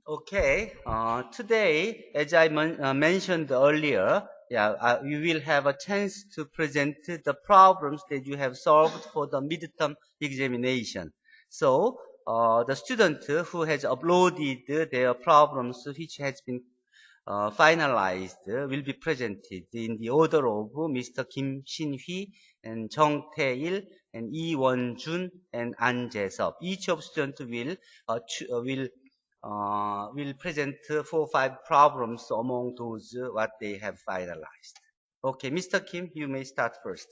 Okay, today, as I mentioned earlier, you will have a chance to present the problems that you have solved for the midterm examination. So, the student who has uploaded their problems, which has been finalized, will be presented in the order of Mr. Kim Shin-hui and Jung Tae-il and Lee Won-jun and An Jae-seop. Each of students will present 4 or 5 problems among those what they have finalized. Okay, Mr. Kim, you may start first.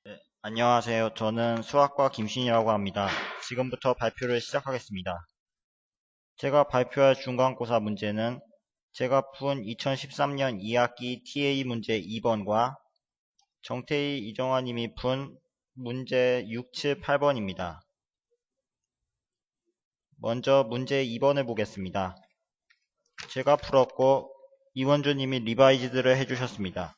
네, 안녕하세요. 저는 수학과 김신이라고 합니다. 지금부터 발표를 시작하겠습니다. 제가 발표할 중간고사 문제는 제가 푼 2013년 2학기 TA 문제 2번과 정태희, 이정화님이 푼 문제 6, 7, 8번입니다. 먼저 문제 2번을 보겠습니다. 제가 풀었고 이원주님이 리바이즈를 해주셨습니다.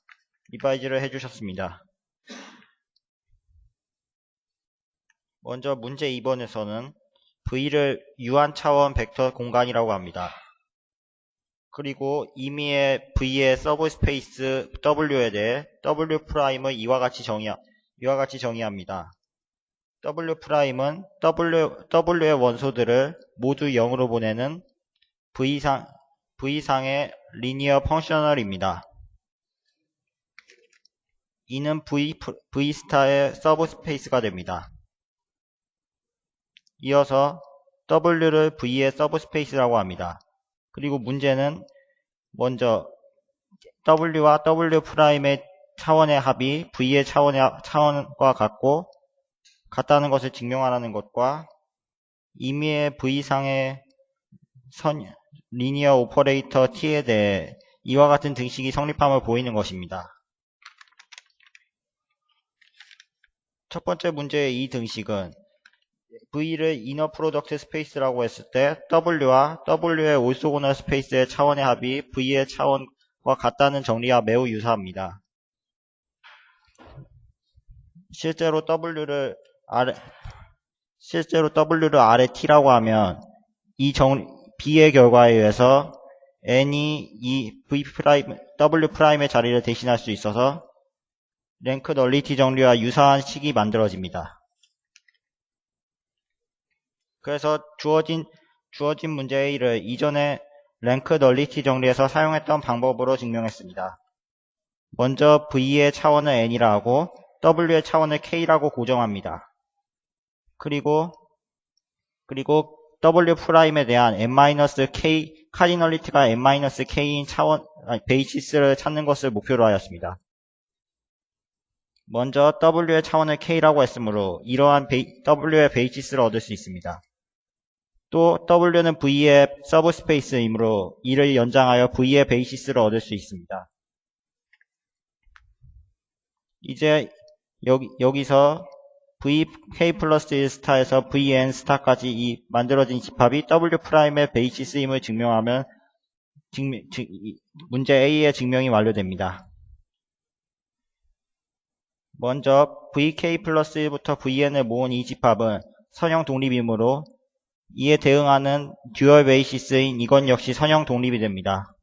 먼저 문제 2번에서는 V를 유한 차원 벡터 공간이라고 합니다. 그리고 임의의 V의 서브스페이스 W에 대해 W'을 이와 같이 정의합니다. W'은 W의 원소들을 모두 0으로 보내는 V상의 리니어 펑셔널입니다. 이는 V스타의 서브스페이스가 됩니다. 이어서 W를 V의 서브스페이스라고 합니다. 그리고 문제는 먼저 W와 W'의 차원의 합이 V의 차원과 같다는 것을 증명하라는 것과 임의의 V상의 리니어 오퍼레이터 T에 대해 이와 같은 등식이 성립함을 보이는 것입니다. 첫 번째 문제의 이 등식은 V를 이너 프로덕트 스페이스라고 했을 때 W와 W의 올소고널 스페이스의 차원의 합이 V의 차원과 같다는 정리와 매우 유사합니다. 실제로 W를 아래 T라고 하면 B의 결과에 의해서 N이 이 W'의 자리를 대신할 수 있어서 랭크 널리티 정리와 유사한 식이 만들어집니다. 그래서 주어진 문제 A를 이전에 랭크 널리티 정리에서 사용했던 방법으로 증명했습니다. 먼저 V의 차원을 N이라 하고 W의 차원을 K라고 고정합니다. 그리고 W''에 대한 n-k 카디널리티가 n-k인 베이시스를 찾는 것을 목표로 하였습니다. 먼저 W의 차원을 K라고 했으므로 이러한 W의 베이시스를 얻을 수 있습니다. 또 W는 V의 서브스페이스이므로 이를 연장하여 V의 베이시스를 얻을 수 있습니다. 이제 여기서 VK 플러스 1 스타에서 VN 스타까지 이 만들어진 집합이 W'의 베이시스임을 증명하면 문제 A의 증명이 완료됩니다. 먼저 VK 플러스 1부터 VN을 모은 이 집합은 선형 독립이므로 이에 대응하는 듀얼 베이시스인 이것 역시 선형 독립이 됩니다.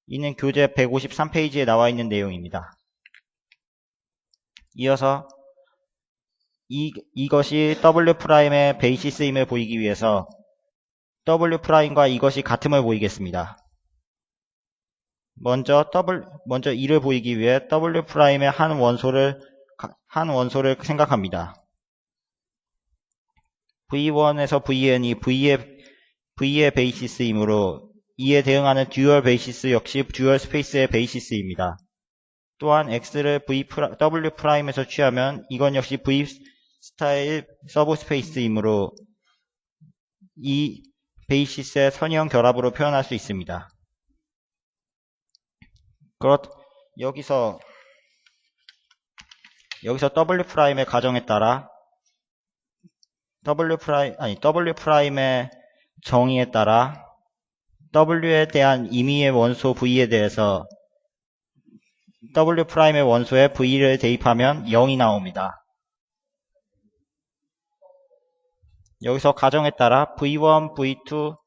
이는 교재 153페이지에 나와 있는 내용입니다. 이어서 이것이 W'의 베이시스임을 보이기 위해서 W'과 이것이 같음을 보이겠습니다. 먼저 이를 보이기 위해 W'의 한 원소를 생각합니다. V1에서 Vn이 V의 베이시스이므로 이에 대응하는 듀얼 베이시스 역시 듀얼 스페이스의 베이시스입니다. 또한 X를 W'에서 취하면 이건 역시 V 스타일 서브스페이스이므로 이 베이시스의 선형 결합으로 표현할 수 있습니다. 여기서 W'의 가정에 따라 W'의 정의에 따라 W에 대한 임의의 원소 V에 대해서 W'의 원소에 V를 대입하면 0이 나옵니다. 여기서 가정에 따라 V1, V2,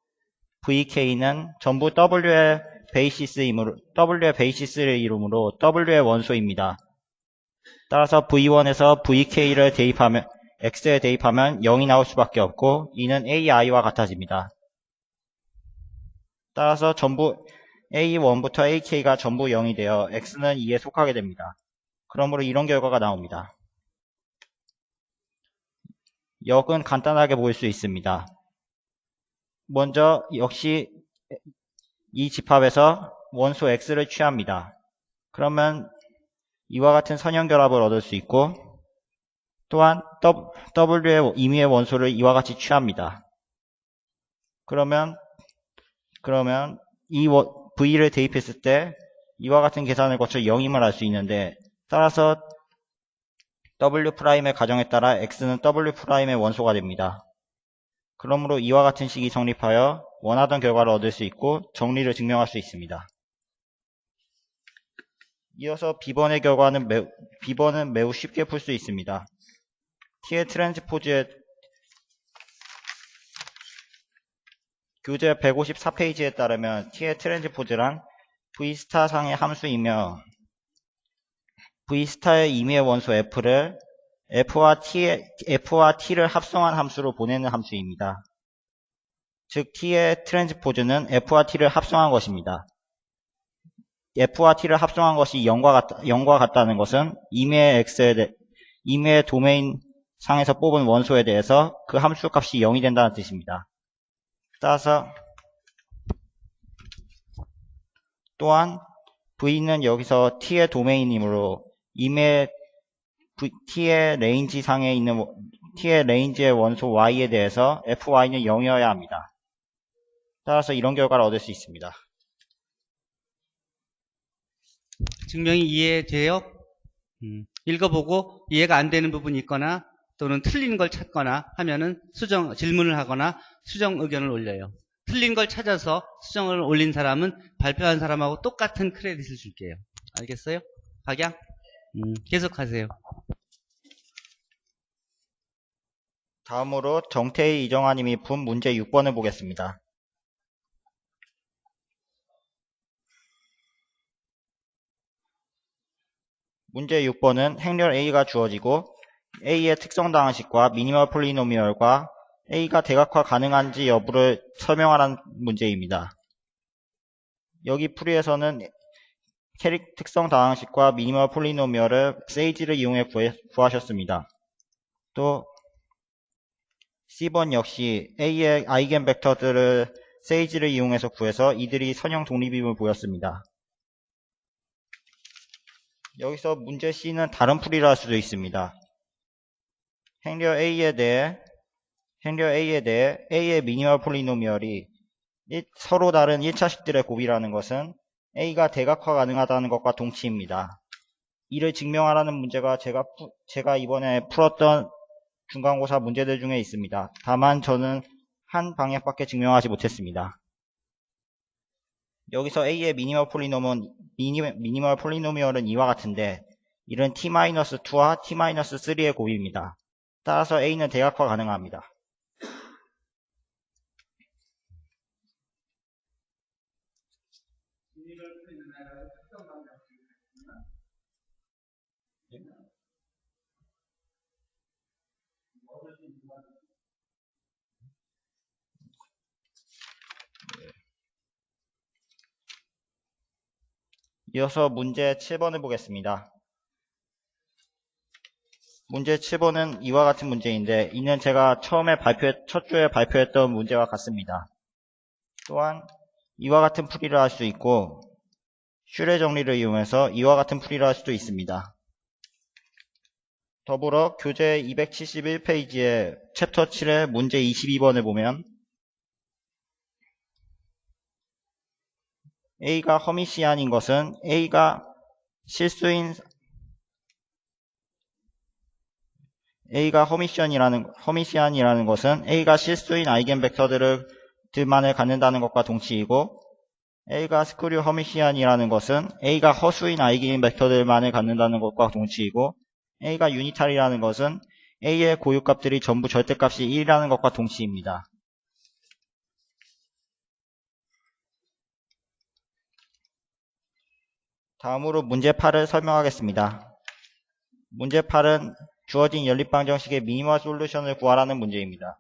VK는 전부 W의 베이시스를 이루므로 W의 원소입니다. 따라서 V1에서 VK를 대입하면 X에 대입하면 0이 나올 수밖에 없고 이는 AI와 같아집니다. 따라서 전부 A1부터 AK가 전부 0이 되어 X는 2에 속하게 됩니다. 그러므로 이런 결과가 나옵니다. 역은 간단하게 보일 수 있습니다. 먼저 역시 이 집합에서 원소 X를 취합니다. 그러면 이와 같은 선형결합을 얻을 수 있고 또한 W의 임의의 원소를 이와 같이 취합니다. 그러면 이 V를 대입했을 때 이와 같은 계산을 거쳐 0임을 알 수 있는데 따라서 W'의 가정에 따라 X는 W'의 원소가 됩니다. 그러므로 이와 같은 식이 성립하여 원하던 결과를 얻을 수 있고 정리를 증명할 수 있습니다. 이어서 B번은 매우 쉽게 풀 수 있습니다. T의 트랜스포즈의 교재 154페이지에 따르면 T의 트랜스포즈란 V스타상의 함수이며 V스타의 임의의 원소 F를 F와 T를 합성한 함수로 보내는 함수입니다. 즉 T의 트랜스포즈는 F와 T를 합성한 것입니다. F와 T를 합성한 것이 0과 같다는 것은 임의의 도메인 상에서 뽑은 원소에 대해서 그 함수 값이 0이 된다는 뜻입니다. 따라서 또한 V는 여기서 T의 도메인이므로 T의 레인지 상에 있는 T의 레인지의 원소 Y에 대해서 Fy는 0이어야 합니다. 따라서 이런 결과를 얻을 수 있습니다. 증명이 이해돼요? 읽어보고 이해가 안 되는 부분이 있거나 또는 틀린 걸 찾거나 하면은 질문을 하거나 수정 의견을 올려요. 틀린 걸 찾아서 수정을 올린 사람은 발표한 사람하고 똑같은 크레딧을 줄게요. 알겠어요? 박양? 계속하세요. 다음으로 정태희 이정아님이 푼 문제 6번을 보겠습니다. 문제 6번은 행렬 A가 주어지고 A의 특성당항식과 미니멀 폴리노미얼과 A가 대각화 가능한지 여부를 설명하라는 문제입니다. 여기 풀이에서는 캐릭 특성당항식과 미니멀 폴리노미얼을 세이지를 이용해 구하셨습니다. 또 C번 역시 A의 아이겐 벡터들을 세이지를 이용해서 구해서 이들이 선형 독립임을 보였습니다. 여기서 문제 C는 다른 풀이를 할 수도 있습니다. 행렬 A에 대해 A의 미니멀 폴리노미얼이 서로 다른 1차식들의 곱이라는 것은 A가 대각화 가능하다는 것과 동치입니다. 이를 증명하라는 문제가 제가 이번에 풀었던 중간고사 문제들 중에 있습니다. 다만 저는 한 방향밖에 증명하지 못했습니다. 여기서 A의 미니멀 폴리노미얼은 이와 같은데 이는 t-2와 t-3의 곱입니다. 따라서 A는 대각화 가능합니다. 이어서 문제 7번을 보겠습니다. 문제 7번은 이와 같은 문제인데 이는 제가 첫 주에 발표했던 문제와 같습니다. 또한 이와 같은 풀이를 할 수 있고 슈레 정리를 이용해서 이와 같은 풀이를 할 수도 있습니다. 더불어 교재 271페이지에 챕터 7의 문제 22번을 보면 A가 허미시안인 것은 A가 허미시안이라는 것은 A가 실수인 아이겐벡터들만을 갖는다는 것과 동치이고 A가 스크류 허미시안이라는 것은 A가 허수인 아이겐벡터들만을 갖는다는 것과 동치이고 A가 유니탈이라는 것은 A의 고유값들이 전부 절대값이 1이라는 것과 동치입니다. 다음으로 문제 8을 설명하겠습니다. 문제 8은 주어진 연립방정식의 미니멀 솔루션을 구하라는 문제입니다.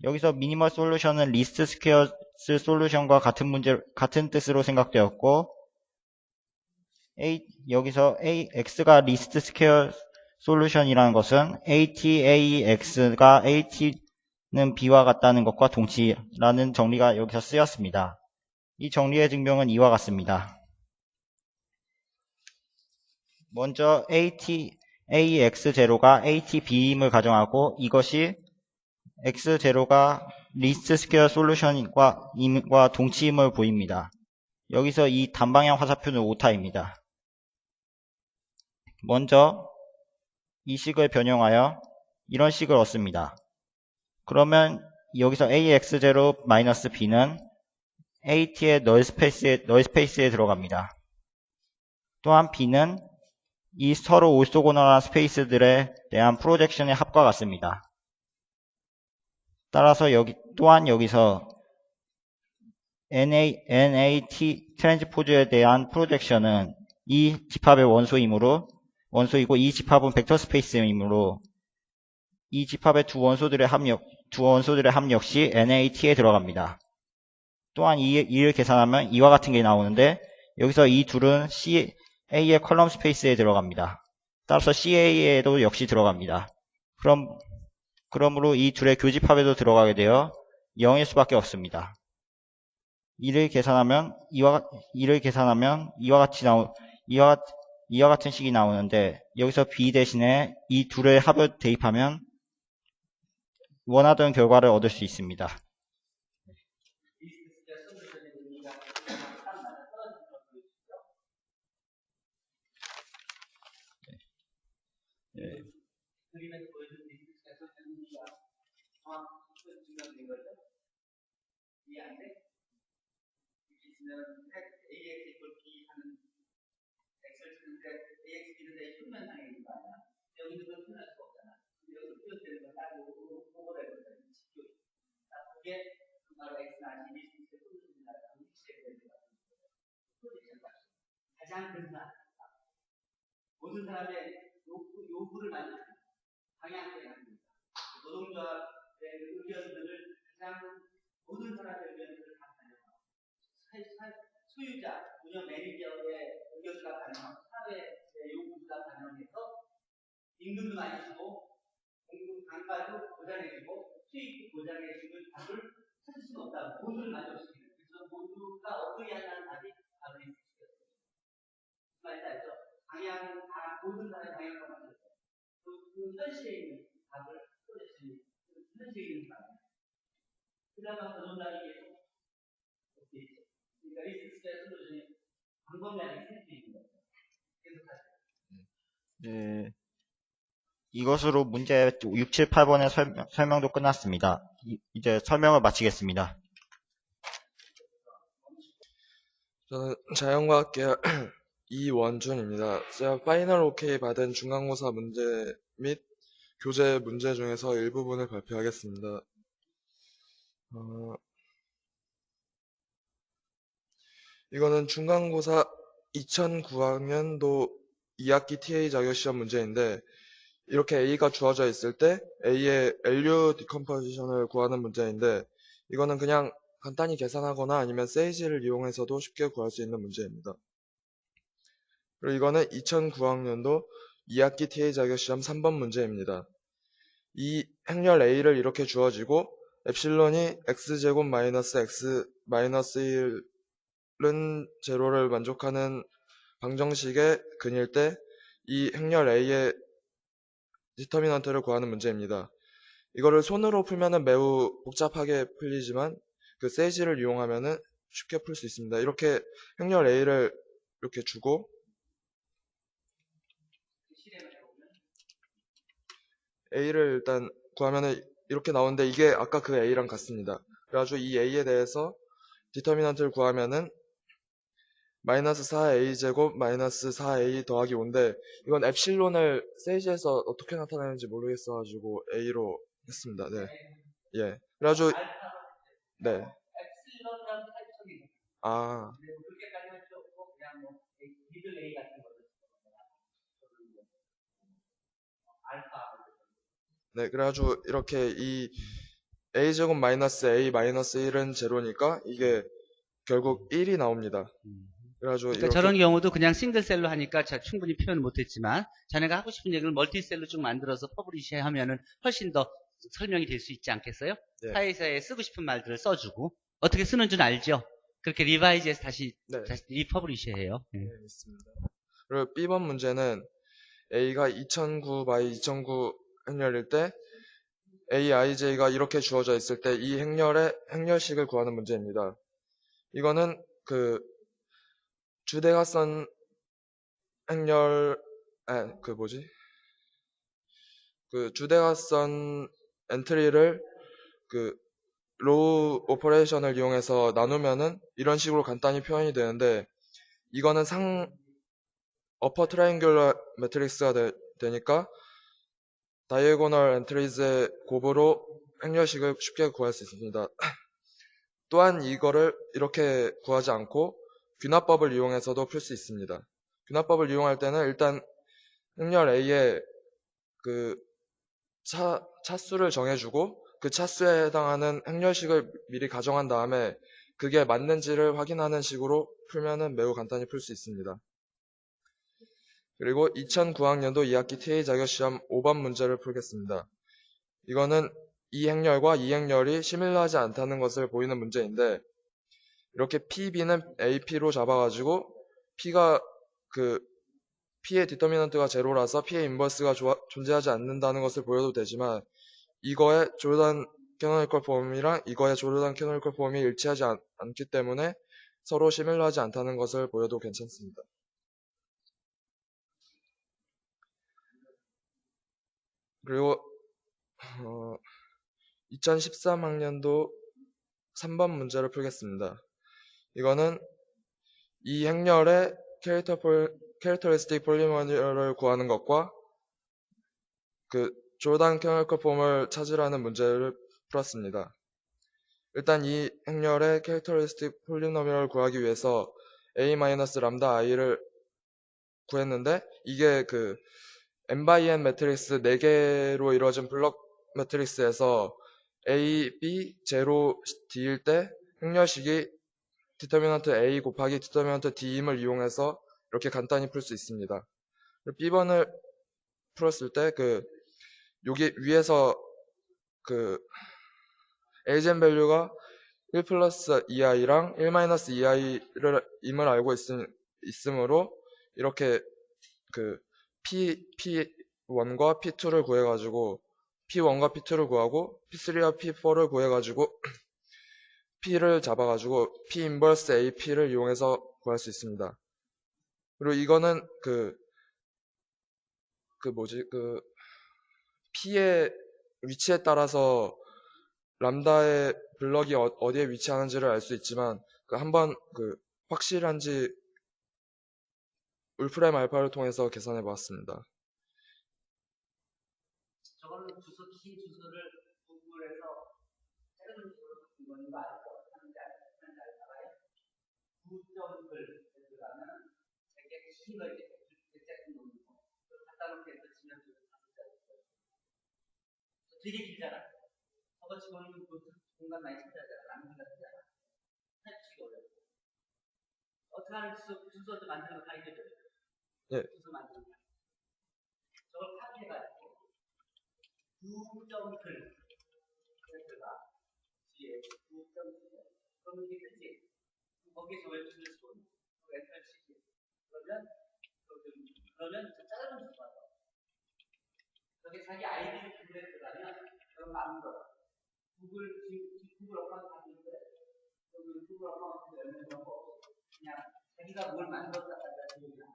여기서 미니멀 솔루션은 리스트 스퀘어스 솔루션과 같은 뜻으로 생각되었고, 여기서 x가 리스트 스퀘어 솔루션이라는 것은 ATAX가 AT는 B와 같다는 것과 동치라는 정리가 여기서 쓰였습니다. 이 정리의 증명은 이와 같습니다. 먼저 AX0가 ATB임을 가정하고 이것이 X0가 리스트 스퀘어 솔루션과 동치임을 보입니다. 여기서 이 단방향 화살표는 오타입니다. 먼저 이 식을 변형하여 이런 식을 얻습니다. 그러면 여기서 AX0-B는 AT의 널 스페이스에 들어갑니다. 또한 B는 이 서로 올소고널한 스페이스들에 대한 프로젝션의 합과 같습니다. 따라서 여기서 NAT 트랜스포즈에 대한 프로젝션은 이 집합의 원소이고 이 집합은 벡터 스페이스이므로 이 집합의 두 원소들의 합 역시 NAT에 들어갑니다. 또한 이를 계산하면 이와 같은 게 나오는데 여기서 이 둘은 CA의 컬럼 스페이스에 들어갑니다. 따라서 CA에도 역시 들어갑니다. 그러므로 이 둘의 교집합에도 들어가게 되어 0일 수밖에 없습니다. 이를 계산하면 이와 같은 식이 나오는데 여기서 B 대신에 이 둘의 합을 대입하면 원하던 결과를 얻을 수 있습니다. 모든 사람의 요구를 맞는 방향성이 아닙니다. 노동조합의 의견들을 가장 모든 사람의 의견들을 다 반영하고 소유자, 운영 매니저의 의견을 다 반영하고 사회의 요구를 다 반영해서 임금도 많이 주고 공급 단가도 보장해주고 수익도 보장해주는 답을 찾을 수는 없다. 모두를 만족시키는. 그래서 모두가 어떻게 한다는 답이 답을 있습니다. 말이 알죠? 방향 다 모든 사람의 방향과 맞춰서 그 현실에 있는 답을 쏟아내는 현실에 있는 답. 그나마 더 논란이 계속 없겠죠. 그러니까 리스트의 솔루션이 방법량이 센스있는 거죠. 계속하세요. 네. 이것으로 문제 6, 7, 8번의 설명도 끝났습니다. 이제 설명을 마치겠습니다. 저는 자연과학계열 이원준입니다. 제가 파이널 OK 받은 중간고사 문제 및 교재 문제 중에서 일부분을 발표하겠습니다. 이거는 중간고사 2009학년도 2학기 TA 자격시험 문제인데 이렇게 A가 주어져 있을 때 A의 LU 디컴포지션을 구하는 문제인데 이거는 그냥 간단히 계산하거나 아니면 세이지를 이용해서도 쉽게 구할 수 있는 문제입니다. 그리고 이거는 2009학년도 2학기 TA 자격시험 3번 문제입니다. 이 행렬 A를 이렇게 주어지고 엡실론이 x제곱 마이너스 x 마이너스 1은 제로를 만족하는 방정식의 근일 때 이 행렬 A의 디터미넌트를 구하는 문제입니다. 이거를 손으로 풀면은 매우 복잡하게 풀리지만 그 세이지를 이용하면은 쉽게 풀 수 있습니다. 이렇게 행렬 A를 이렇게 주고 A를 일단 구하면은 이렇게 나오는데 이게 아까 그 A랑 같습니다. 그래가지고 이 A에 대해서 디터미넌트를 구하면은 마이너스 4a제곱 마이너스 4a 더하기 5인데 이건 엡실론을 세이지에서 어떻게 나타내는지 모르겠어가지고 A로 했습니다. 네. 예. 그래가지고 네. 아. 미들 A 같은 거를 알파. 네, 그래가지고 이렇게 이 a제곱 마이너스 a 마이너스 1은 제로니까 이게 결국 1이 나옵니다. 그래가지고 그러니까 이렇게 저런 경우도 그냥 싱글셀로 하니까 충분히 표현 못했지만 자네가 하고 싶은 얘기를 멀티셀로 쭉 만들어서 퍼블리시 하면은 훨씬 더 설명이 될 수 있지 않겠어요? 네. 사이사이에 쓰고 싶은 말들을 써주고 어떻게 쓰는 줄 알죠? 그렇게 리바이즈해서 다시 네, 리퍼블리시 해요. 네, 있습니다. 그리고 B번 문제는 a가 2009 by 2009 행렬일 때 aij가 이렇게 주어져 있을 때 이 행렬의 행렬식을 구하는 문제입니다. 이거는 그 주대각선 행렬 그 주대각선 엔트리를 그 로우 오퍼레이션을 이용해서 나누면은 이런 식으로 간단히 표현이 되는데 이거는 어퍼 트라이앵귤러 매트릭스가 되니까 다이애고널 엔트리즈의 곱으로 행렬식을 쉽게 구할 수 있습니다. 또한 이거를 이렇게 구하지 않고 귀납법을 이용해서도 풀 수 있습니다. 귀납법을 이용할 때는 일단 행렬 A에 그 차수를 정해주고 그 차수에 해당하는 행렬식을 미리 가정한 다음에 그게 맞는지를 확인하는 식으로 풀면은 매우 간단히 풀 수 있습니다. 그리고 2009학년도 2학기 TA 자격시험 5번 문제를 풀겠습니다. 이거는 이 행렬과 이 행렬이 시밀러하지 않다는 것을 보이는 문제인데 이렇게 PB는 AP로 잡아가지고 P가 P의 디터미넌트가 제로라서 P의 인버스가 존재하지 않는다는 것을 보여도 되지만 이거의 조르단 캐노니컬 폼이랑 이거의 조르단 캐노니컬 폼이 일치하지 않기 때문에 서로 시밀러하지 않다는 것을 보여도 괜찮습니다. 그리고 2013학년도 3번 문제를 풀겠습니다. 이거는 이 행렬의 캐릭터리스틱 폴리노미얼을 구하는 것과 그 조르단 캐노니컬 폼을 찾으라는 문제를 풀었습니다. 일단 이 행렬의 캐릭터리스틱 폴리노미얼을 구하기 위해서 a-람다 구했는데 이게 n×n 매트릭스 4개로 이루어진 블록 매트릭스에서 a, b, 0, d일 때 행렬식이 디터미넌트 a 곱하기 디터미넌트 d임을 이용해서 이렇게 간단히 풀 수 있습니다. B번을 풀었을 때 여기 위에서 에이젠 밸류가 1 플러스 2i랑 1 마이너스 2i임을 알고 있으므로 이렇게 P1과 P2를 구해가지고 P1과 P2를 구하고 P3와 P4를 구해가지고 P를 잡아가지고 P 인버스 AP를 이용해서 구할 수 있습니다. 그리고 이거는 P의 위치에 따라서 람다의 블럭이 어디에 위치하는지를 알 수 있지만 한번 확실한지 울프렘 알파를 통해서 계산해 보았습니다. 저거는 키 주소를 구글에서 새로운 주소로 바꾼 건 알고 하는지 알아요? 구점을 들어가면 자기가 키가 이제 백작품 놓는 거 갖다 놓게 해서 지면 되게 길잖아. 저거 집어넣으면 공간 많이 차지하잖아. 낭비가 되잖아. 타입치기 어렵고. 어떻게 하는 주소도 만드는 거 가르쳐줘요. 예. 주소 만드는 거. 저걸 카피해가지고 구점글 들어가 뒤에 구점글 그러면 이게 크지. 거기에서 웹툰을 쓰고 엔터를 치지. 그러면 짧은 주소가 돼. 여기 자기 아이디를 구글에 들어가면 그럼 만들어. 구글 어카운트 하는데 여기 구글 어카운트 열면 그런 거 없어. 그냥 자기가 뭘 만들었다가 얘기야.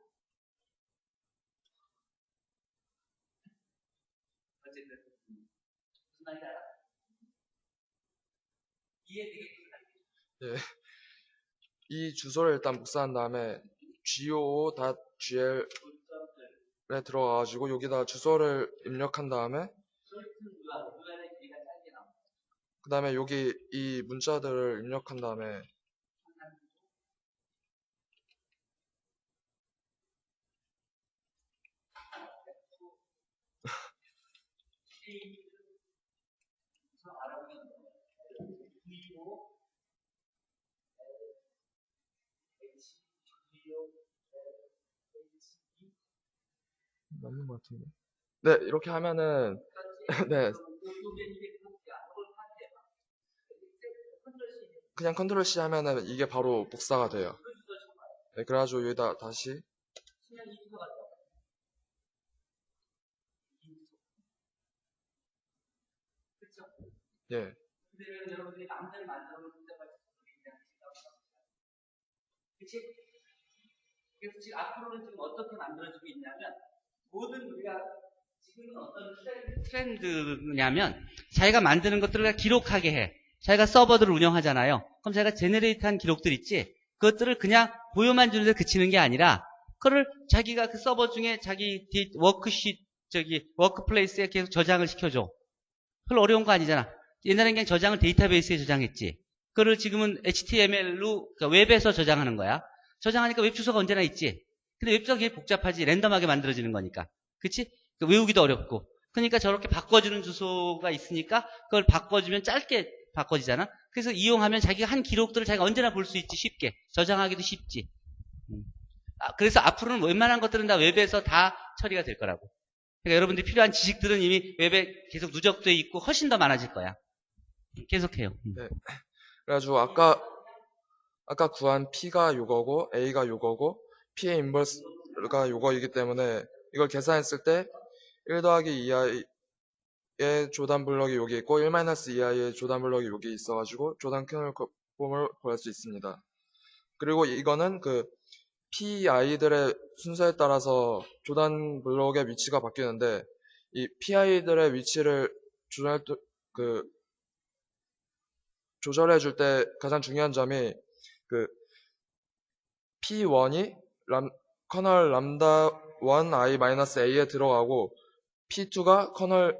어쨌든 무슨 말인지 알아? 이해 되게 예. 이 주소를 일단 복사한 다음에 goo.gl에 들어가가지고 여기다 주소를 입력한 다음에 그 다음에 여기 이 문자들을 입력한 다음에 맞는 것 같은데. 네, 이렇게 하면은 네, 그냥 컨트롤 C 하면은 이게 바로 복사가 돼요. 네, 그래가지고 여기다 다시 예, 그래서 지금 앞으로는 지금 어떻게 만들어지고 있냐면 모든 우리가 지금은 어떤 트렌드냐면 자기가 만드는 것들을 기록하게 해. 자기가 서버들을 운영하잖아요. 그럼 자기가 제네레이트한 기록들 있지. 그것들을 그냥 보여만 주는 데 그치는 게 아니라 그걸 자기가 그 서버 중에 자기 워크시트 워크플레이스에 계속 저장을 시켜줘. 그걸 어려운 거 아니잖아. 옛날엔 그냥 저장을 데이터베이스에 저장했지. 그거를 지금은 HTML로 그러니까 웹에서 저장하는 거야. 저장하니까 웹 주소가 언제나 있지. 근데 웹 주소가 되게 복잡하지. 랜덤하게 만들어지는 거니까. 그치? 외우기도 어렵고. 그러니까 저렇게 바꿔주는 주소가 있으니까 그걸 바꿔주면 짧게 바꿔지잖아. 그래서 이용하면 자기가 한 기록들을 자기가 언제나 볼 수 있지. 쉽게. 저장하기도 쉽지. 그래서 앞으로는 웬만한 것들은 다 웹에서 다 처리가 될 거라고. 그러니까 여러분들이 필요한 지식들은 이미 웹에 계속 누적돼 있고 훨씬 더 많아질 거야. 계속해요. 네. 그래가지고 아까 구한 P가 요거고 A가 요거고 P의 인버스가 요거이기 때문에 이걸 계산했을 때 1 더하기 2i의 조단 블럭이 여기 있고 1 마이너스 2i의 조단 블럭이 여기 있어가지고 조단 캐널 폼을 구할 수 있습니다. 그리고 이거는 그 PI들의 순서에 따라서 조단 블럭의 위치가 바뀌는데 이 PI들의 위치를 조절해 줄 때 가장 중요한 점이 그 P1이 커널 람다 1 i 마이너스 a에 들어가고 P2가 커널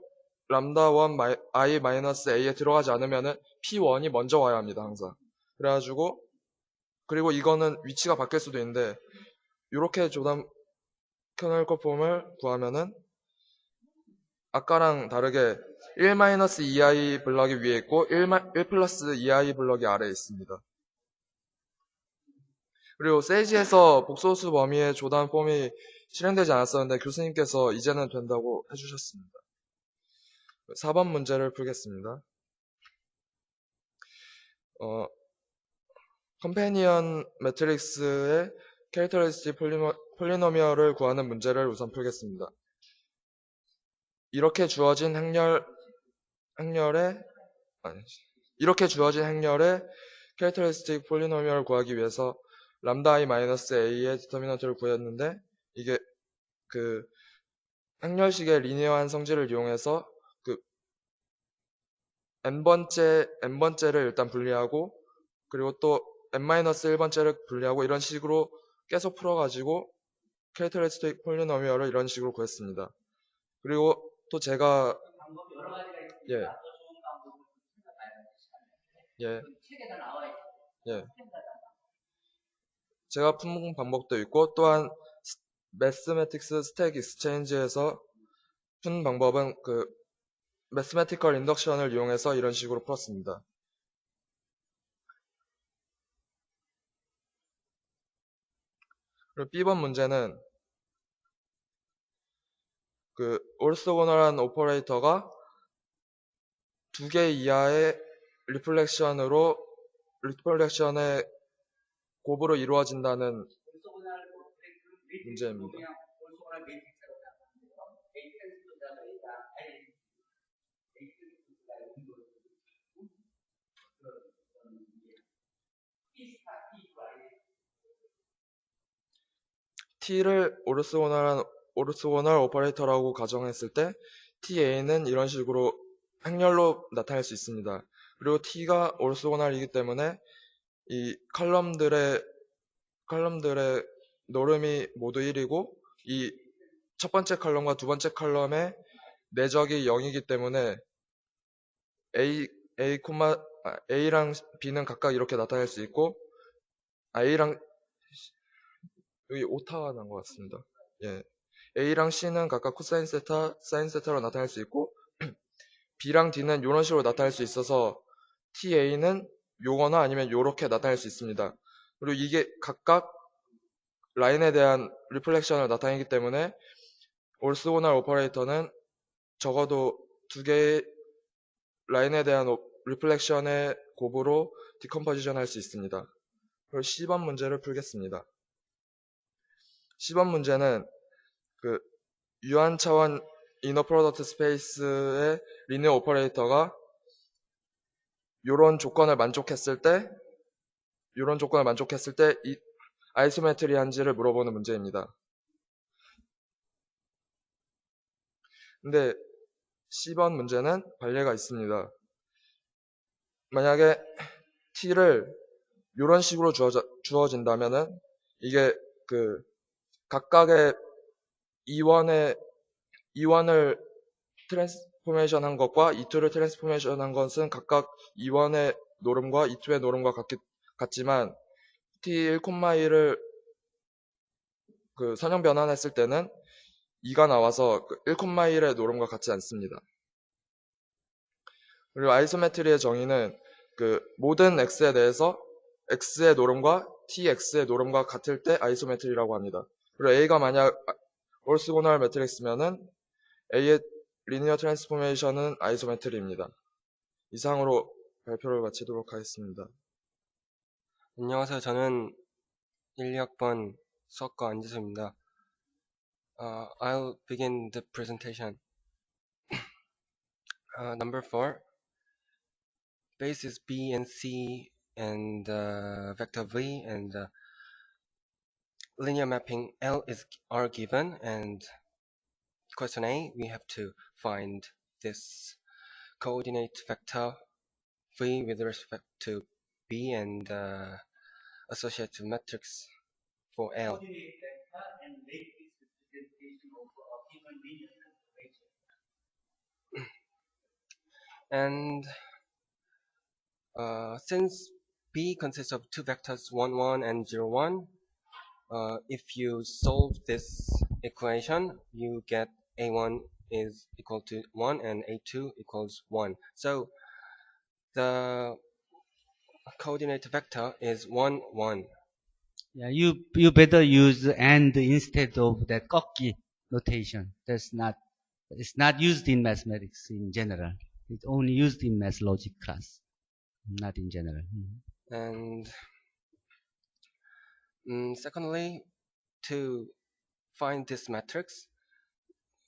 람다 1 i 마이너스 a에 들어가지 않으면은 P1이 먼저 와야 합니다, 항상. 그래가지고 그리고 이거는 위치가 바뀔 수도 있는데 이렇게 조단 커널 폼을 구하면은 아까랑 다르게 1-2i 블럭이 위에 있고 1 플러스 2i 블럭이 아래에 있습니다. 그리고 세이지에서 복소수 범위의 조단 폼이 실행되지 않았었는데 교수님께서 이제는 된다고 해주셨습니다. 4번 문제를 풀겠습니다. 컴패니언 매트릭스의 캐릭터리스틱 폴리노미얼을 구하는 문제를 우선 풀겠습니다. 이렇게 주어진 행렬의 캐릭터리스틱 폴리노미얼을 구하기 위해서 람다 i 마이너스 a의 디터미넌트를 구했는데 이게 그 행렬식의 리니어한 성질을 이용해서 그 n번째를 일단 분리하고 그리고 또 n-1번째를 분리하고 이런 식으로 계속 풀어가지고 캐릭터리스틱 폴리노미얼을 이런 식으로 구했습니다. 그리고 또 제가 예. 예. 예. 제가 푼 방법도 있고 또한 매스매틱스 스택 익스체인지에서 푼 방법은 그 매스매티컬 인덕션을 이용해서 이런 식으로 풀었습니다. 그리고 B번 문제는 그 오르소고널한 오퍼레이터가 2개 이하의 리플렉션의 곱으로 이루어진다는 문제입니다. T를 오르소고널 오퍼레이터라고 가정했을 때 TA는 이런 식으로 행렬로 나타낼 수 있습니다. 그리고 T가 오르소고널이기 때문에 이 컬럼들의 노름이 모두 1이고 이 첫 번째 컬럼과 두 번째 컬럼의 내적이 0이기 때문에 A랑 B는 각각 이렇게 나타낼 수 있고 A랑 여기 오타가 난 것 같습니다. 예. A랑 C는 각각 코사인 세타, 사인 세타로 나타낼 수 있고 B랑 D는 이런 식으로 나타낼 수 있어서 TA는 요거나 아니면 요렇게 나타낼 수 있습니다. 그리고 이게 각각 라인에 대한 리플렉션을 나타내기 때문에 올스고날 오퍼레이터는 적어도 두 개의 라인에 대한 리플렉션의 곱으로 디컴포지션 할 수 있습니다. 그리고 C번 문제를 풀겠습니다. C번 문제는 그 유한 차원 이너 프로덕트 스페이스의 리니어 오퍼레이터가 요런 조건을 만족했을 때 이 아이소메트리한지를 물어보는 문제입니다. 근데 C번 문제는 발례가 있습니다. 만약에 T를 이런 식으로 주어진다면은 이게 그 각각의 E1을 트랜스포메이션 한 것과 E2를 트랜스포메이션 한 것은 각각 E1의 노름과 E2의 노름과 같지만 T1, 1를 그 선형 변환했을 때는 2가 나와서 1,1의 노름과 같지 않습니다. 그리고 아이소메트리의 정의는 그 모든 x에 대해서 x의 노름과 tx의 노름과 같을 때 아이소메트리라고 합니다. 그리고 a가 만약 올스고날 매트릭스면은 a의 리니어 트랜스포메이션은 아이소메트리입니다. 이상으로 발표를 마치도록 하겠습니다. 안녕하세요. 저는 1, 2학번 수학과 안지수입니다. I'll begin the presentation. Number 4. Base is B and C and vector V and linear mapping L are given, and question A, we have to find this coordinate vector V with respect to B and associative matrix for L. And since B consists of two vectors 1, 1 and 0, 1, if you solve this equation, you get A1 is equal to 1 and A2 equals 1. So the coordinate vector is 1, 1. Yeah, you better use and instead of that 꺾기 notation. It's not used in mathematics in general. It's only used in math logic class, not in general. And secondly, to find this matrix,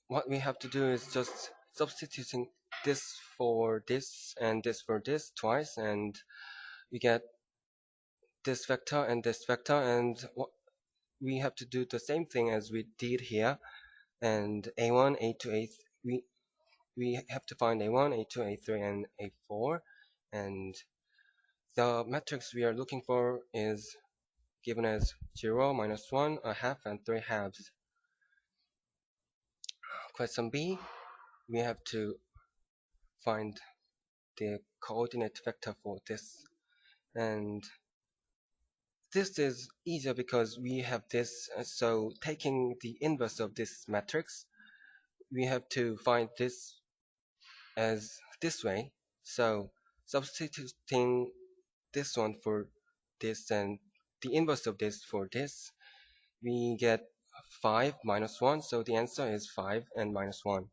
what we have to do is just substituting this for this and this for this twice, and we get this vector and this vector, and we have to do the same thing as we did here. And A1, A2, A3, we have to find A1, A2, A3, and A4, and the matrix we are looking for is given as 0, -1, a half, and 3 halves. Question B, we have to find the coordinate vector for this, and this is easier because we have this. So taking the inverse of this matrix, we have to find this as this way. So substituting this one for this and the inverse of this for this, we get 5 minus 1. So the answer is 5 and minus 1.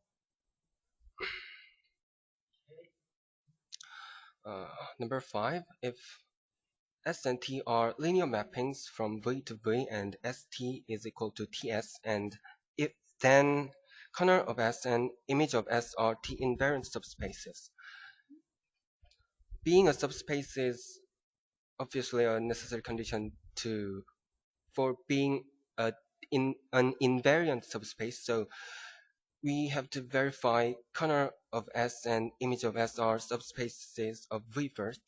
Number 5, if S and T are linear mappings from V to V and ST is equal to TS, and if then corner of S and image of S are T invariant subspaces. Being a subspace is obviously a necessary condition for being an invariant subspace, so we have to verify corner of S and image of S are subspaces of V first.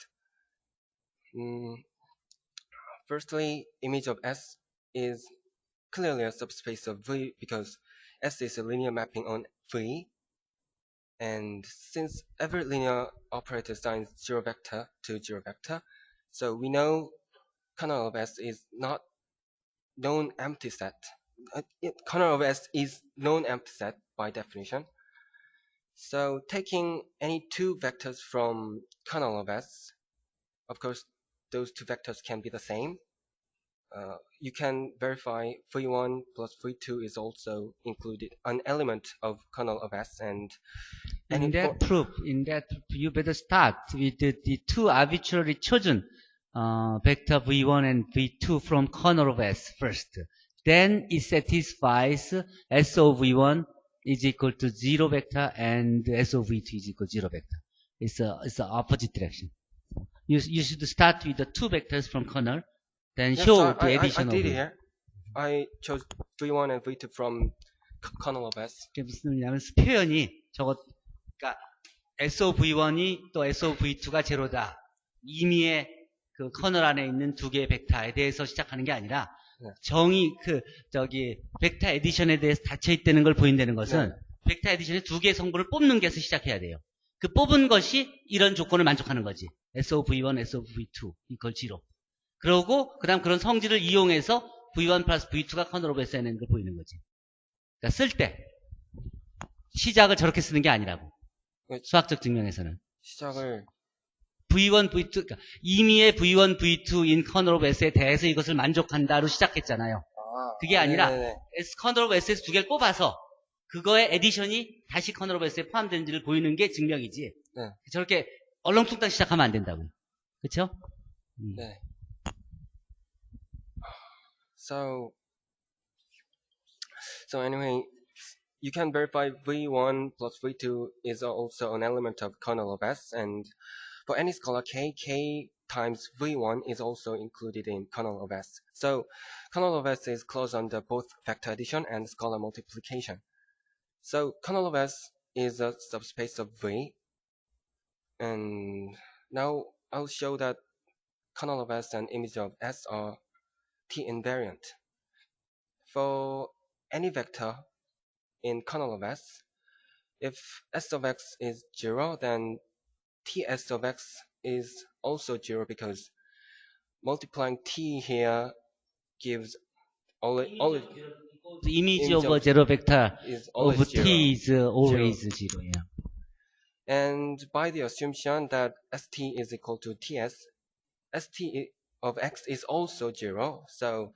Firstly, image of S is clearly a subspace of V because S is a linear mapping on V, and since every linear operator assigns 0 vector to 0 vector, so we know kernel of S is not known empty set. Kernel of S is known empty set by definition. So taking any two vectors from kernel of S, of course, those two vectors can be the same. You can verify v1 plus v2 is also included, an element of kernel of S, and In that proof, you better start with the two arbitrarily chosen vector v1 and v2 from kernel of S first. Then it satisfies S of v1 is equal to 0 vector and S of v2 is equal to 0 vector. It's the opposite direction. You should start with the two vectors from kernel, then yes, show the I addition did of it here. I chose v1 and v2 from kernel of S. 그게 무슨 의미냐면 표현이 그러니까 SOV1이 또 SOV2가 제로다. 임의의 그 커널 안에 있는 두 개의 벡터에 대해서 시작하는 게 아니라 네. 정의 벡터 에디션에 대해서 닫혀 있다는 걸 보인다는 것은 네. 벡터 에디션의 두 개의 성분을 뽑는 게서 시작해야 돼요. 그 뽑은 것이 이런 조건을 만족하는 거지. SOV1, SOV2 이퀄 0. 그러고 그다음 그런 성질을 이용해서 V1 플러스 V2가 커널 오브 S는 걸 보이는 거지. 그러니까 쓸 때 시작을 저렇게 쓰는 게 아니라고. 네. 수학적 증명에서는. 시작을 V1, V2, 그러니까 임의의 V1, V2 in 커널 오브 S에 대해서 이것을 만족한다로 시작했잖아요. 그게 아니라 네네네. S 커널 오브 S에서 두 개를 뽑아서 그거의 에디션이 다시 커널 오브 S에 포함되는지를 보이는 게 증명이지. 네. 저렇게 얼렁뚱땅 시작하면 안 된다고요. 그렇죠? 네. So anyway, you can verify v1 plus v2 is also an element of kernel of S, and for any scalar k times v1 is also included in kernel of S. So kernel of S is closed under both vector addition and scalar multiplication. So kernel of S is a subspace of V, and now I'll show that kernel of S and image of S are T invariant. For any vector in kernel of S, if S of X is 0, then TS of X is also 0 because multiplying T here gives only The image Image of a of zero vector is of always 0. T is always 0. Yeah. And by the assumption that ST is equal to TS, ST of X is also 0. So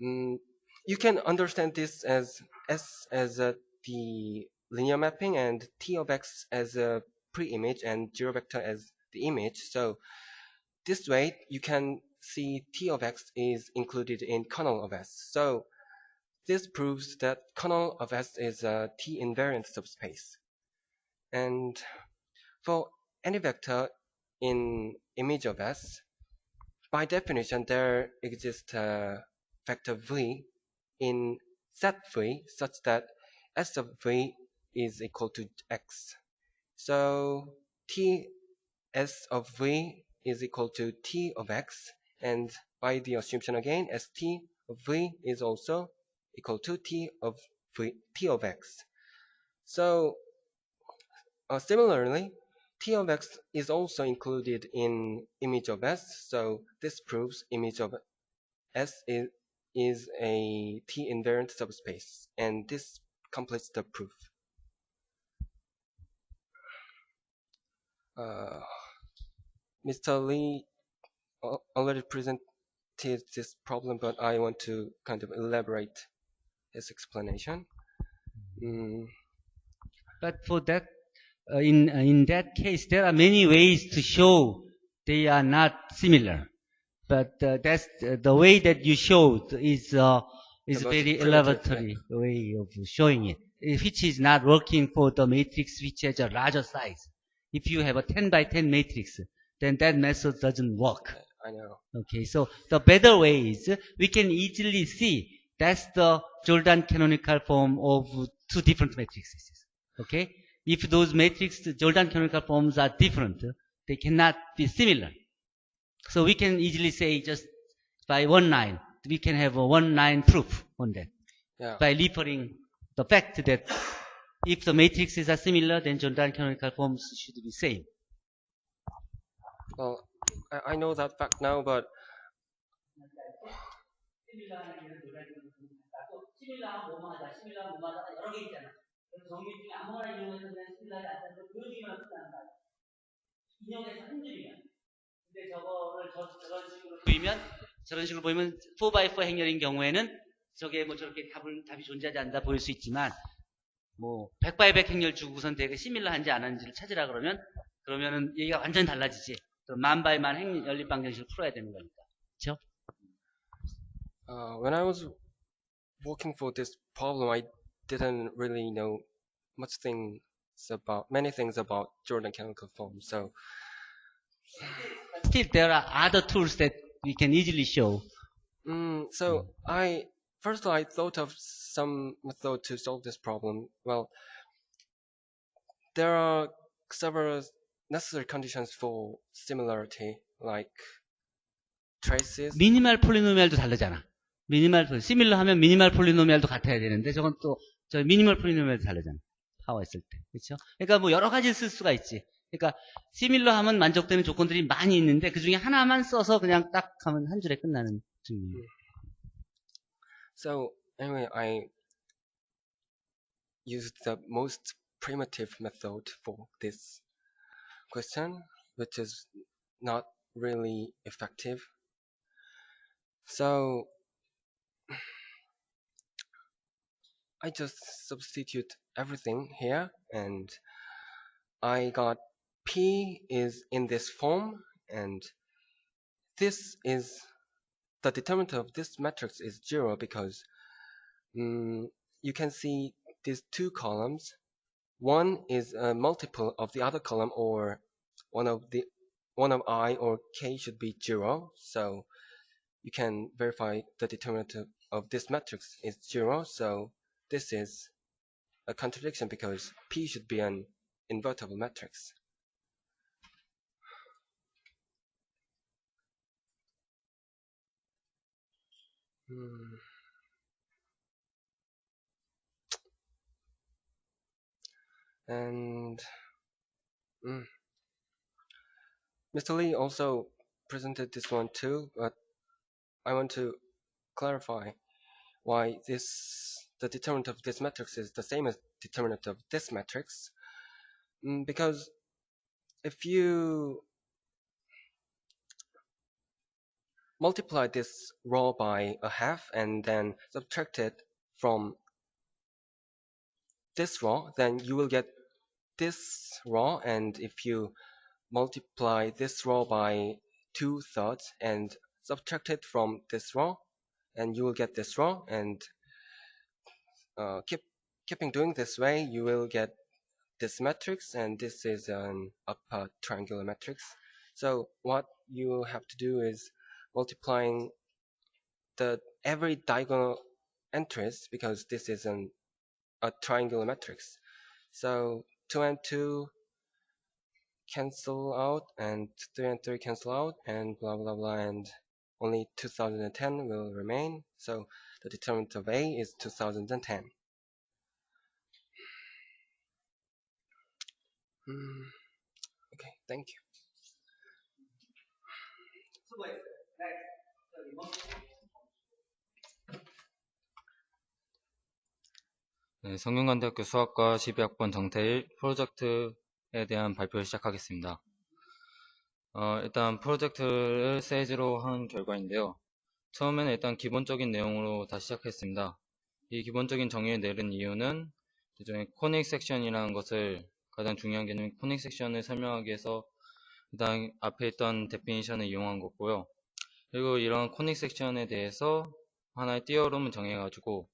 you can understand this as S as the linear mapping and T of X as a pre-image and 0 vector as the image. So this way you can see T of X is included in kernel of S. So this proves that kernel of S is a T invariant subspace. And for any vector in image of S, by definition, there exists a vector V in set V such that S of V is equal to X. So TS of V is equal to T of X, and by the assumption again, ST of V is also equal to T of X. So similarly, T of X is also included in image of S, so this proves image of S is a T invariant subspace, and this completes the proof. Mr. Lee already presented this problem, but I want to kind of elaborate his explanation. But for that, in that case, there are many ways to show they are not similar. But that's the way that you showed is most very primitive, elaboratory way of showing it, which is not working for the matrix which has a larger size. If you have a 10 by 10 matrix, then that method doesn't work. I know. Okay, so the better way is we can easily see that's the Jordan canonical form of two different matrices. Okay, if those matrices, Jordan canonical forms are different, they cannot be similar. So we can easily say just by 1-9, we can have a 1-9 proof on that. Yeah. By referring the fact that if the matrices are similar, then Jordan canonical forms should be same. Well, I know that fact now, but 정리 중에 아무거나 이용해서 그냥 시밀러하지 않다는 걸 보여주기만 한다는 거야. 인용해서 한 줄이면. 근데 저거를 저런 식으로 보이면 4x4 행렬인 경우에는 저게 뭐 저렇게 답이 존재하지 않는다 보일 수 있지만 뭐 100x100 행렬 주고선 되게 시밀러한지 안 한지를 찾으라 그러면은 얘기가 완전히 달라지지. 또 만바이만 연립방정식을 풀어야 되는 거니까. 그렇죠? When I was working for this problem, I didn't really know many things about Jordan chemical form. So Still, there are other tools that we can easily show. I thought of some method to solve this problem. Well, there are several necessary conditions for similarity, like traces. 미니멀 폴리노미알도 다르잖아. 시밀러 하면 미니멀 폴리노미알도 같아야 되는데 저건 또 저 미니멀 폴리노미알도 다르잖아. 파워 있을 때. 그렇죠? 그러니까 뭐 여러 가지를 쓸 수가 있지. 그러니까 시밀러 하면 만족되는 조건들이 많이 있는데 그 중에 하나만 써서 그냥 딱 하면 한 줄에 끝나는 증명. So anyway, I used the most primitive method for this question, which is not really effective. So I just substitute everything here, and I got P is in this form, and this is the determinant of this matrix is 0 because you can see these two columns. One is a multiple of the other column, or one of I or K should be 0. So you can verify the determinant of this matrix is 0. So this is a contradiction because P should be an invertible matrix. And Mr. Lee also presented this one too, but I want to clarify why the determinant of this matrix is the same as determinant of this matrix. Because if you multiply this row by a half and then subtract it from this row, then you will get this row, and if you multiply this row by 2/3 and subtract it from this row, and you will get this row, and keeping doing this way, you will get this matrix, and this is an upper triangular matrix. So what you have to do is multiplying every diagonal entries, because this is a triangular matrix. So 2 and 2 cancel out, and 3 and 3 cancel out, and blah blah blah, and only 2010 will remain. So the determinant of A is 2010. Okay, thank you. 네, 성균관대학교 수학과 12학번 정태일 프로젝트에 대한 발표를 시작하겠습니다. 일단 프로젝트를 세이지로 한 결과인데요. 처음에는 일단 기본적인 내용으로 다 시작했습니다. 이 기본적인 정의를 내린 이유는 일종의 코닉 섹션이라는 것을, 가장 중요한 개념인 코닉 섹션을 설명하기 위해서 일단 앞에 있던 데피니션을 이용한 거고요. 그리고 이런 코닉 섹션에 대해서 하나의 띠어럼을 정해가지고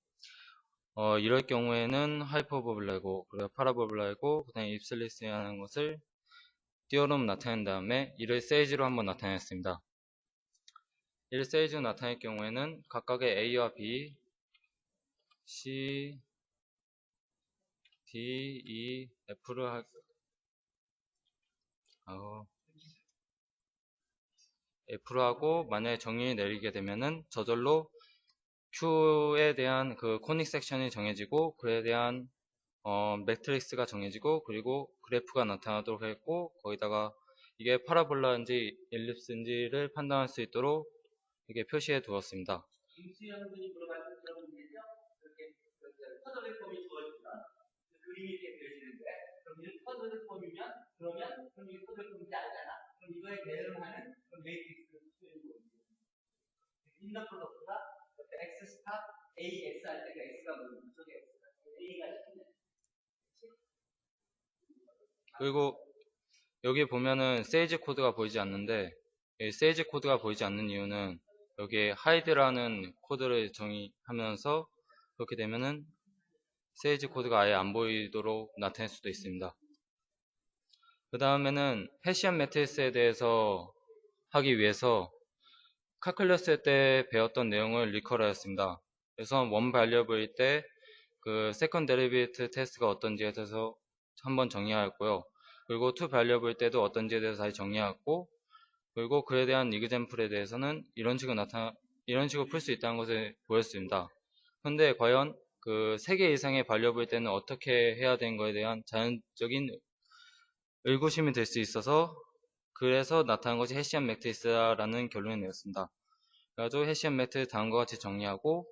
이럴 경우에는 하이퍼보블라이고, 그리고 파라보블라이고, 그 다음에 입슬리스라는 것을 띠어럼 나타낸 다음에 이를 세이지로 한번 나타냈습니다. 이를 세이지로 나타낼 경우에는 각각의 A와 B, C, D, E, F를 F로 하고, 만약에 정의를 내리게 되면은 저절로 Q에 대한 그 코닉 섹션이 정해지고, 그에 대한 매트릭스가 정해지고, 그리고 그래프가 나타나도록 했고, 거기다가 이게 파라볼라인지 일립스인지를 판단할 수 있도록 이게 표시해 두었습니다. 김수현 분이 물어봤던 그런 문제죠. 이렇게 퍼즐 폼이 주어집니다. 그 그림이 이렇게 그려지는데, 그럼 이런 쿼드를 폼이면, 그러면 이게 쿼드를 폼인지 알잖아. 그럼 이거에 대응하는 그런 매트릭스를 수행하는 거지. 인더 프로덕트가 X 스탑 A X 할 때가 X가 뭐냐, 저게 X가 A가 있네. 그리고 여기 보면은 세이지 코드가 보이지 않는데, 이 세이지 코드가 보이지 않는 이유는 여기에 hide라는 코드를 정의하면서 그렇게 되면은 세이지 코드가 아예 안 보이도록 나타낼 수도 있습니다. 그 다음에는 해시안 매트리스에 대해서 하기 위해서 칼큘러스 때 배웠던 내용을 리컬하였습니다. 그래서 원 발리어블일 때 그 세컨 데리베이트 테스트가 어떤지에 대해서 한번 정의하였고요. 그리고 투 발리어블일 때도 어떤지에 대해서 다시 정의하였고, 그리고 그에 대한 이그젬플에 대해서는 이런 식으로 풀 수 있다는 것을 보였습니다. 근데 과연 그 3개 이상의 발리어블일 때는 어떻게 해야 되는 거에 대한 자연적인 의구심이 될 수 있어서, 그래서 나타난 것이 해시안 매트리스라는 결론을 내었습니다. 그래가지고 해시안 매트리스 다음과 같이 정리하고,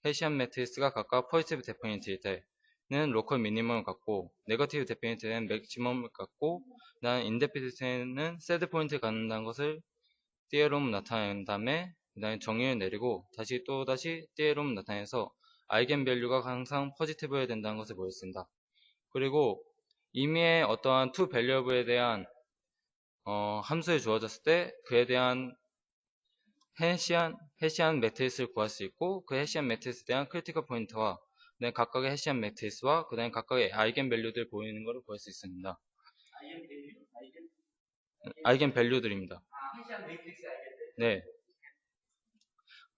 해시안 매트리스가 각각 포지티브 데피니트일 때는 로컬 미니멈을 갖고, 네거티브 데피니트는 맥시멈을 갖고, 그다음 인데피니트는 새드 포인트를 갖는다는 것을 띠에롬 나타낸 다음에 그 다음에 정의를 내리고 다시 띠에롬 나타내서 아이겐 밸류가 항상 포지티브여야 된다는 것을 보였습니다. 그리고 임의의 어떠한 투 밸류에 대한 함수를 주어졌을 때 그에 대한 해시안 매트리스를 구할 수 있고, 그 해시안 매트리스에 대한 크리티컬 포인트와 그다음에 각각의 해시안 매트리스와 그 다음에 각각의 아이겐 밸류들 보이는 것을 볼 수 있습니다. 아이겐 밸류들입니다. 해시안 매트릭스 아이겐 밸류. 네.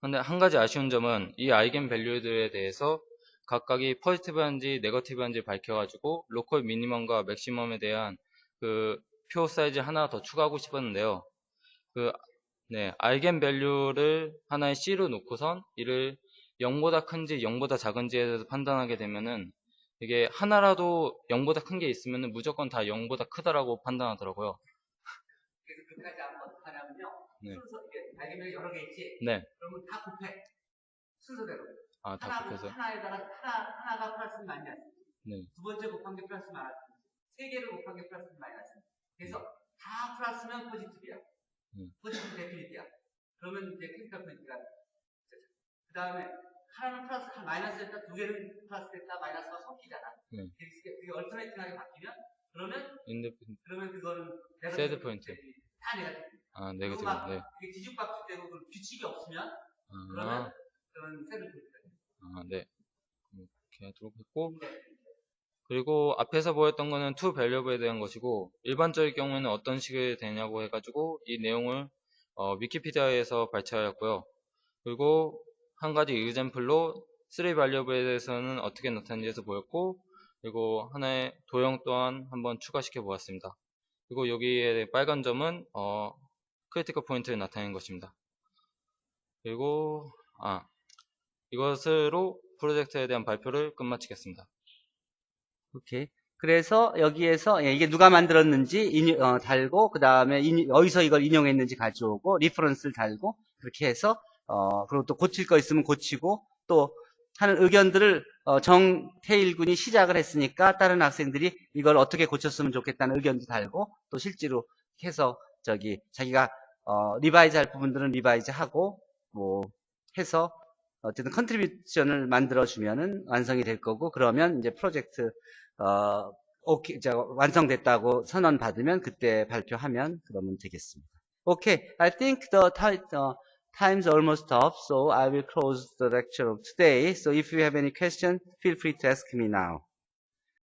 근데 한 가지 아쉬운 점은 이 아이겐 밸류들에 대해서 각각이 포지티브한지 네거티브한지 밝혀가지고 로컬 미니멈과 맥시멈에 대한 그 표 사이즈 하나 더 추가하고 싶었는데요. 아이겐 밸류를 하나의 C로 놓고선 이를 0보다 큰지 0보다 작은지에 대해서 판단하게 되면은 이게 하나라도 0보다 큰 게 있으면은 무조건 다 0보다 크다라고 판단하더라고요. 그래서 그까지 하면 어떡하냐면요. 네. 순서, 이게 아이겐 밸류 여러 개 있지? 네. 그러면 다 곱해. 순서대로. 아, 다 곱해서. 하나가 플러스 마이너스. 네. 두 번째 곱한 게 플러스 마이너스. 세 개를 곱한 게 플러스 마이너스. 그래서 다 플러스면 포지티브야. 포지티브 데피니트야. 그러면 이제 크리티컬 포인트가. 그 다음에 하나는 플러스, 마이너스 됐다, 두 개는 플러스 됐다, 마이너스가 섞이잖아. 그게 얼터네이팅하게 바뀌면, 그러면 그거는 새드 포인트. 다 네거티브. 아, 네거티브. 네. 이게 뒤죽박죽 되고 규칙이 없으면, 그러면 새드 포인트가 돼. 아, 네. 이렇게 하도록 했고, 그리고 앞에서 보였던 거는 to valuable에 대한 것이고, 일반적인 경우에는 어떤 식이 되냐고 해가지고 이 내용을 위키피디아에서 발췌하였고요. 그리고 한 가지 example로 3 variable에 대해서는 어떻게 나타나는지에서 보였고, 그리고 하나의 도형 또한 한번 추가시켜 보았습니다. 그리고 여기에 빨간 점은 크리티컬 포인트를 나타내는 것입니다. 그리고 이것으로 프로젝트에 대한 발표를 끝마치겠습니다. 오케이. 그래서 여기에서 이게 누가 만들었는지 달고, 그 다음에 어디서 이걸 인용했는지 가져오고, 리퍼런스를 달고, 그렇게 해서 그리고 또 고칠 거 있으면 고치고, 또 하는 의견들을 정태일 군이 시작을 했으니까 다른 학생들이 이걸 어떻게 고쳤으면 좋겠다는 의견도 달고, 또 실제로 해서 자기가 리바이즈 할 부분들은 리바이즈 하고 뭐 해서 어쨌든 컨트리뷰션을 만들어 주면은 완성이 될 거고, 그러면 이제 프로젝트 오케이, 완성됐다고 선언 받으면 그때 발표하면 그러면 되겠습니다. Okay, I think the time's almost up, so I will close the lecture of today. So if you have any question, feel free to ask me now.